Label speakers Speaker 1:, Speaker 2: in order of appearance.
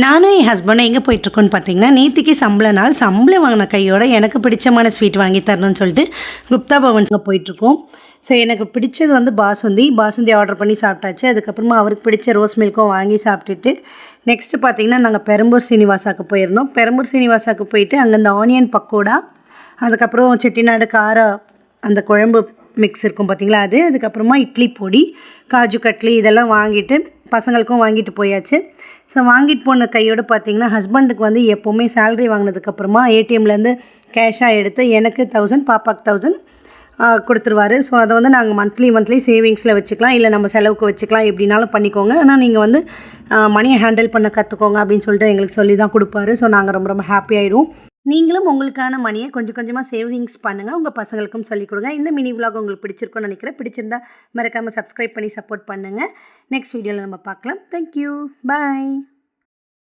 Speaker 1: நானும் என் ஹஸ்பண்டும் எங்கே போயிட்டுருக்கோன்னு பார்த்தீங்கன்னா, நேத்திக்கு சம்பள நாள். சம்பளம் வாங்கின கையோட எனக்கு பிடிச்சமான ஸ்வீட் வாங்கி தரணும்னு சொல்லிட்டு குப்தா பவன்ஸ்க்கு போயிட்டுருக்கோம். ஸோ எனக்கு பிடிச்சது வந்து பாசுந்தி ஆர்டர் பண்ணி சாப்பிட்டாச்சு. அதுக்கப்புறமா அவருக்கு பிடிச்ச ரோஸ் மில்க்கும் வாங்கி சாப்பிட்டுட்டு, நெக்ஸ்ட்டு பார்த்தீங்கன்னா நாங்கள் பெரம்பூர் சீனிவாசாவுக்கு போயிருந்தோம். பெரம்பூர் சீனிவாசாவுக்கு போயிட்டு அங்கே இந்த ஆனியன் பக்கோடா, அதுக்கப்புறம் செட்டிநாடு கார அந்த குழம்பு மிக்ஸ் இருக்கும் பார்த்தீங்களா அது, அதுக்கப்புறமா இட்லி பொடி, காஜு கட்லி இதெல்லாம் வாங்கிட்டு பசங்களுக்கும் வாங்கிட்டு போயாச்சு. ஸோ வாங்கிட்டு போன கையோடு பார்த்தீங்கன்னா ஹஸ்பண்டுக்கு வந்து எப்போவுமே சேலரி வாங்கினதுக்கப்புறமா ஏடிஎம்லேருந்து கேஷாக எடுத்து எனக்கு 1000 பாப்பாவுக்கு 1000 கொடுத்துருவாரு. ஸோ அதை வந்து நாங்கள் மந்த்லி சேவிங்ஸில் வச்சுக்கலாம், இல்லை நம்ம செலவுக்கு வச்சுக்கலாம், எப்படினாலும் பண்ணிக்கோங்க. ஆனால் நீங்கள் வந்து மணியை ஹேண்டில் பண்ண கற்றுக்கோங்க அப்படின்னு சொல்லிட்டு எங்களுக்கு சொல்லி தான் கொடுப்பாரு. ஸோ நாங்கள் ரொம்ப ஹாப்பி ஆகிடுவோம். நீங்களும் உங்களுக்கான மணியை கொஞ்சம் கொஞ்சமாக சேவிங்ஸ் பண்ணுங்கள், உங்கள் பசங்களுக்கும் சொல்லிக் கொடுங்க. இந்த மினி விலாக் உங்களுக்கு பிடிச்சிருக்குன்னு நினைக்கிறேன். பிடிச்சிருந்தா மறக்காமல் சப்ஸ்கிரைப் பண்ணி சப்போர்ட் பண்ணுங்கள். நெக்ஸ்ட் வீடியோவில் நம்ம பார்க்கலாம். தேங்க்யூ, பாய்.